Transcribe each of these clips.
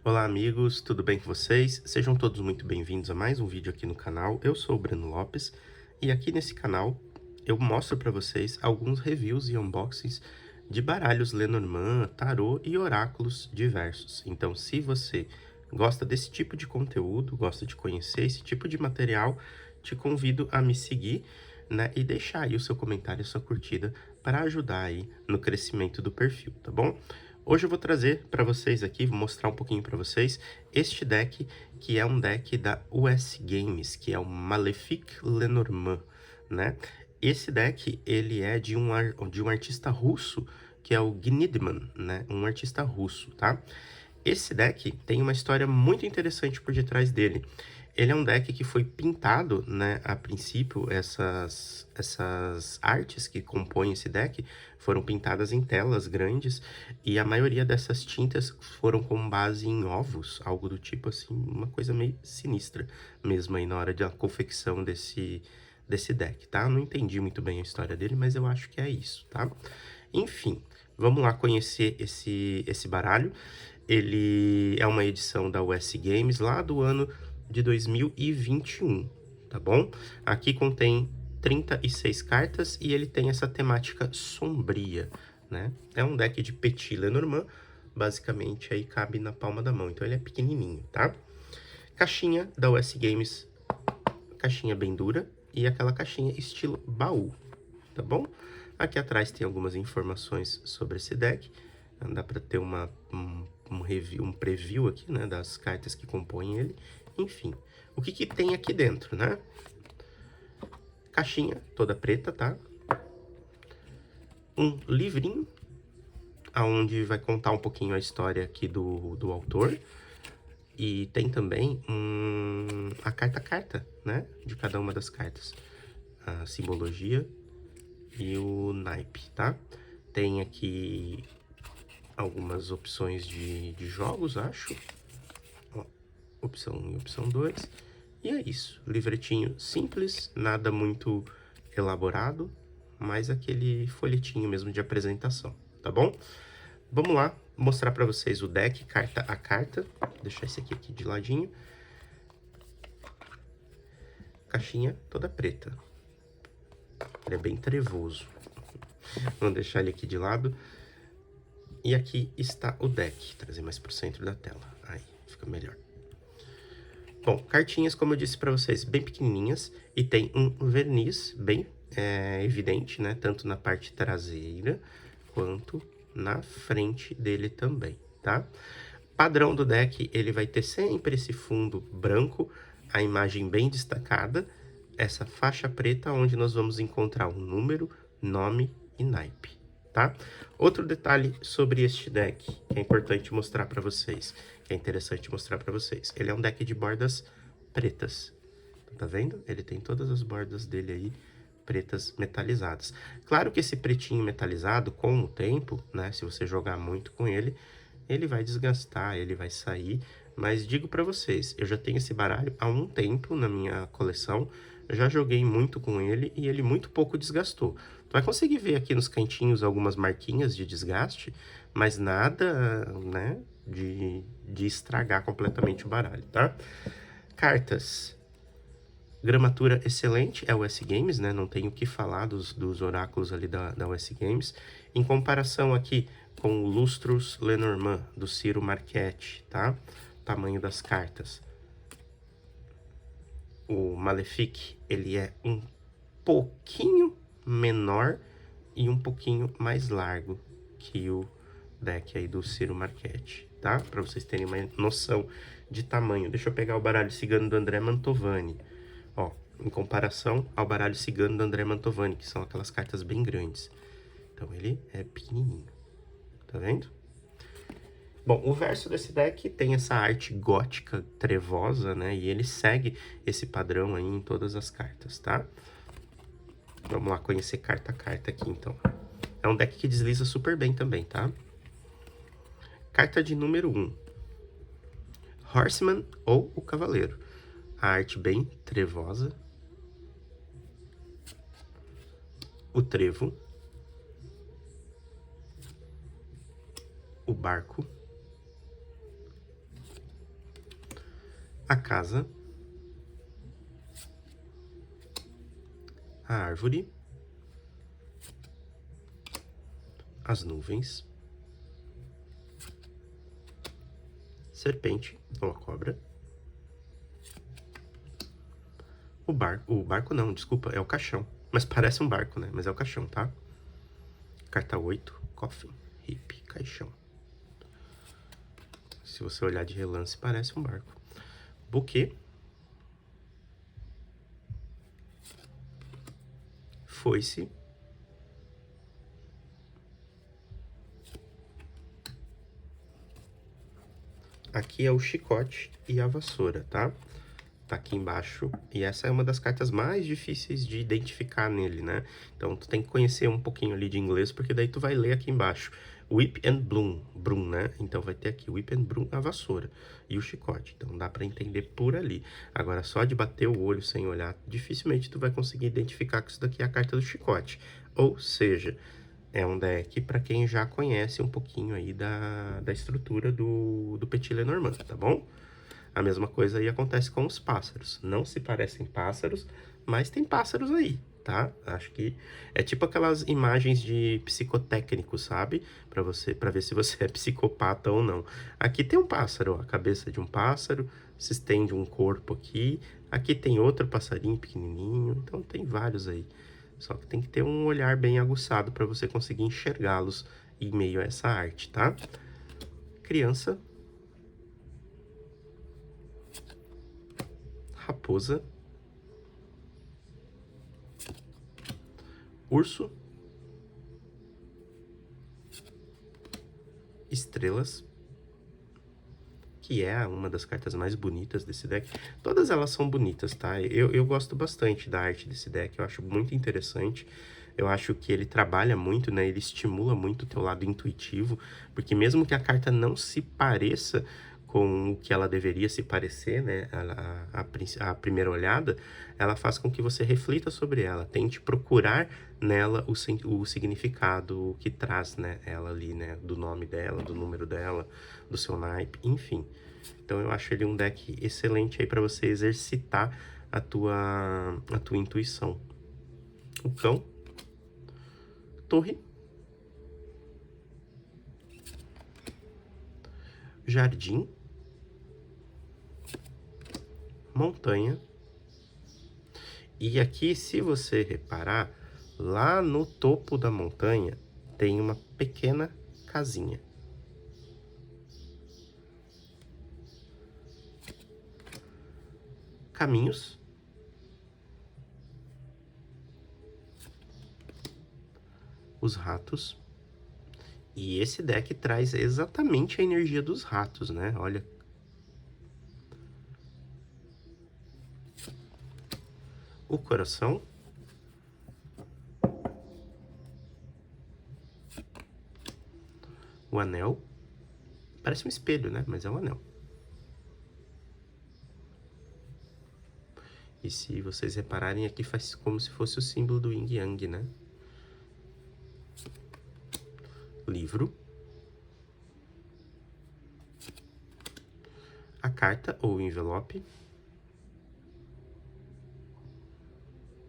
Olá amigos, tudo bem com vocês? Sejam todos muito bem-vindos a mais um vídeo aqui no canal. Eu sou o Breno Lopes e aqui nesse canal eu mostro para vocês alguns reviews e unboxings de baralhos Lenormand, tarô e oráculos diversos. Então, se você gosta desse tipo de conteúdo, gosta de conhecer esse tipo de material, te convido a me seguir, né, e deixar aí o seu comentário, a sua curtida para ajudar aí no crescimento do perfil, tá bom? Hoje eu vou trazer para vocês aqui, vou mostrar um pouquinho para vocês, este deck, que é um deck da US Games, que é o Malefic Lenormand, né? Esse deck, ele é de um artista russo, que é o Gnidman, né? Um artista russo, tá? Esse deck tem uma história muito interessante por detrás dele. Ele é um deck que foi pintado, né, a princípio, essas artes que compõem esse deck foram pintadas em telas grandes, e a maioria dessas tintas foram com base em ovos, algo do tipo assim, uma coisa meio sinistra mesmo aí na hora da confecção desse deck, tá? Não entendi muito bem a história dele, mas eu acho que é isso, tá? Enfim, vamos lá conhecer esse baralho. Ele é uma edição da US Games lá do ano de 2021, tá bom? Aqui contém 36 cartas e ele tem essa temática sombria, né? É um deck de Petit Lenormand, basicamente aí cabe na palma da mão, então ele é pequenininho, tá? Caixinha da US Games, caixinha bem dura e aquela caixinha estilo baú, tá bom? Aqui atrás tem algumas informações sobre esse deck, dá para ter um preview aqui, né, das cartas que compõem ele. Enfim, o que tem aqui dentro, né? Caixinha toda preta, tá? Um livrinho, aonde vai contar um pouquinho a história aqui do autor. E tem também a carta, né? De cada uma das cartas. A simbologia e o naipe, tá? Tem aqui algumas opções de jogos, acho. Ó, opção 1 e opção 2. E é isso. Livretinho simples, nada muito elaborado, mas aquele folhetinho mesmo de apresentação, tá bom? Vamos lá mostrar para vocês o deck, carta a carta. Vou deixar esse aqui de ladinho. Caixinha toda preta. Ele é bem trevoso. Vamos deixar ele aqui de lado. E aqui está o deck. Trazer mais para o centro da tela. Aí, fica melhor. Bom, cartinhas, como eu disse para vocês, bem pequenininhas. E tem um verniz bem evidente, né? Tanto na parte traseira quanto na frente dele também, tá? Padrão do deck, ele vai ter sempre esse fundo branco, a imagem bem destacada, essa faixa preta onde nós vamos encontrar o número, nome e naipe, tá? Outro detalhe sobre este deck, que é importante mostrar para vocês, que é interessante mostrar para vocês. Ele é um deck de bordas pretas, tá vendo? Ele tem todas as bordas dele aí pretas metalizadas. Claro que esse pretinho metalizado, com o tempo, né, se você jogar muito com ele, ele vai desgastar, ele vai sair, mas digo para vocês, eu já tenho esse baralho há um tempo na minha coleção, já joguei muito com ele e ele muito pouco desgastou. Tu vai conseguir ver aqui nos cantinhos algumas marquinhas de desgaste, mas nada, né, de estragar completamente o baralho, tá? Cartas. Gramatura excelente, é o US Games, né? Não tenho o que falar dos oráculos ali da US Games. Em comparação aqui com o Lustrous Lenormand, do Ciro Marchetti, tá? Tamanho das cartas. O Malefic, ele é um pouquinho menor e um pouquinho mais largo que o deck aí do Ciro Marchetti, tá? Para vocês terem uma noção de tamanho. Deixa eu pegar o baralho cigano do André Mantovani. Ó, em comparação ao baralho cigano do André Mantovani, que são aquelas cartas bem grandes. Então, ele é pequenininho. Tá vendo? Bom, o verso desse deck tem essa arte gótica trevosa, né? E ele segue esse padrão aí em todas as cartas, tá? Vamos lá conhecer carta a carta aqui, então. É um deck que desliza super bem também, tá? Carta de número 1. Horseman ou o Cavaleiro. A arte bem trevosa. O trevo. O barco. a casa, a árvore, as nuvens, serpente ou a cobra, o barco não, desculpa, é o caixão, mas parece um barco, né? Mas é o caixão, tá? Carta 8, coffin, hip, caixão. Se você olhar de relance, parece um barco. Buquê, foice, aqui é o chicote e a vassoura, tá? Tá aqui embaixo, e essa é uma das cartas mais difíceis de identificar nele, né? Então, tu tem que conhecer um pouquinho ali de inglês, porque daí tu vai ler aqui embaixo. Whip and broom, né? Então, vai ter aqui whip and broom, a vassoura, e o chicote. Então, dá pra entender por ali. Agora, só de bater o olho sem olhar, dificilmente tu vai conseguir identificar que isso daqui é a carta do chicote. Ou seja, é um deck para quem já conhece um pouquinho aí da estrutura do Petit Lenormand, tá bom? A mesma coisa aí acontece com os pássaros. Não se parecem pássaros, mas tem pássaros aí, tá? Acho que é tipo aquelas imagens de psicotécnico, sabe? Para ver se você é psicopata ou não. Aqui tem um pássaro, ó, a cabeça de um pássaro, se estende um corpo aqui. Aqui tem outro passarinho pequenininho, então tem vários aí. Só que tem que ter um olhar bem aguçado para você conseguir enxergá-los em meio a essa arte, tá? Criança, raposa, urso, estrelas, que é uma das cartas mais bonitas desse deck. Todas elas são bonitas, tá? Eu gosto bastante da arte desse deck, eu acho muito interessante. Eu acho que ele trabalha muito, né? Ele estimula muito o teu lado intuitivo, porque mesmo que a carta não se pareça com o que ela deveria se parecer, né? A primeira olhada, ela faz com que você reflita sobre ela, tente procurar nela o significado que traz, né? Ela ali, né? Do nome dela, do número dela, do seu naipe, enfim. Então eu acho ele um deck excelente aí para você exercitar a tua intuição. O cão, torre, jardim, montanha. E aqui, se você reparar, lá no topo da montanha tem uma pequena casinha. Caminhos, os ratos. E esse deck traz exatamente a energia dos ratos, né? Olha. O coração. O anel. Parece um espelho, né? Mas é um anel. E se vocês repararem, aqui faz como se fosse o símbolo do Yin Yang, né? Livro. A carta ou envelope.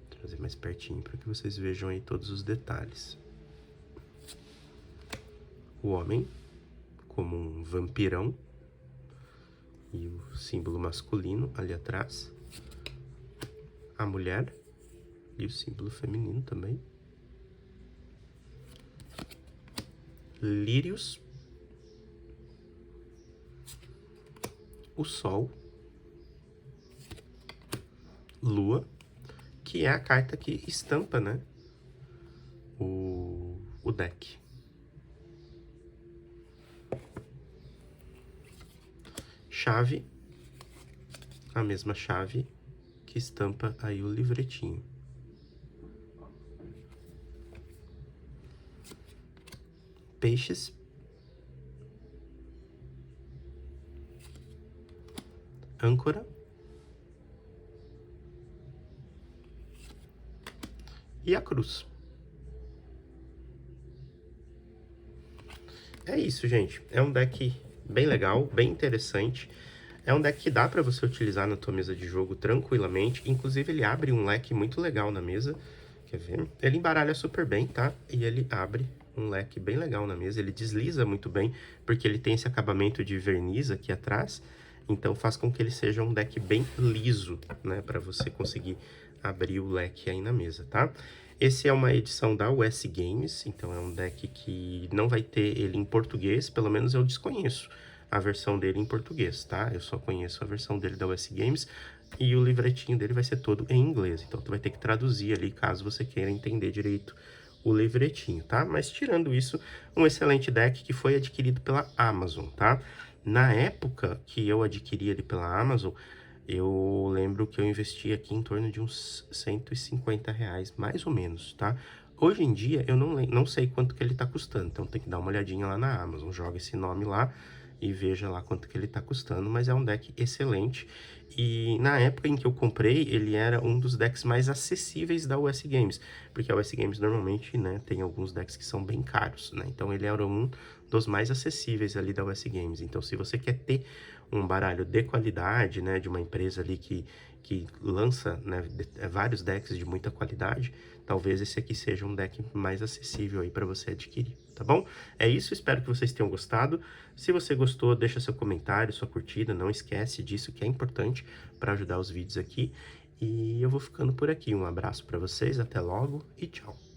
Vou trazer mais pertinho para que vocês vejam aí todos os detalhes. O homem, como um vampirão. E o símbolo masculino ali atrás. A mulher e o símbolo feminino também. Lírios. O sol. Lua, que é a carta que estampa, né, o deck. Chave, a mesma chave que estampa aí o livretinho. Peixes. Âncora. E a cruz. É isso, gente. É um deck bem legal, bem interessante. É um deck que dá para você utilizar na tua mesa de jogo tranquilamente, inclusive ele abre um leque muito legal na mesa, quer ver? Ele embaralha super bem, tá? E ele abre um leque bem legal na mesa, ele desliza muito bem, porque ele tem esse acabamento de verniz aqui atrás, então faz com que ele seja um deck bem liso, né, para você conseguir abrir o leque aí na mesa, tá? Esse é uma edição da US Games, então é um deck que não vai ter ele em português, pelo menos eu desconheço a versão dele em português, tá? Eu só conheço a versão dele da US Games e o livretinho dele vai ser todo em inglês, então tu vai ter que traduzir ali caso você queira entender direito o livretinho, tá? Mas tirando isso, um excelente deck que foi adquirido pela Amazon, tá? Na época que eu adquiri ele pela Amazon, eu lembro que eu investi aqui em torno de uns R$ 150, mais ou menos, tá? Hoje em dia, eu não sei quanto que ele tá custando, então tem que dar uma olhadinha lá na Amazon, joga esse nome lá e veja lá quanto que ele tá custando, mas é um deck excelente. E na época em que eu comprei, ele era um dos decks mais acessíveis da US Games, porque a US Games normalmente, né, tem alguns decks que são bem caros, né? Então ele era um dos mais acessíveis ali da US Games. Então se você quer ter um baralho de qualidade, né, de uma empresa ali que lança, né, vários decks de muita qualidade, talvez esse aqui seja um deck mais acessível aí para você adquirir, tá bom? É isso, espero que vocês tenham gostado. Se você gostou, deixa seu comentário, sua curtida, não esquece disso que é importante para ajudar os vídeos aqui. E eu vou ficando por aqui. Um abraço para vocês, até logo e tchau!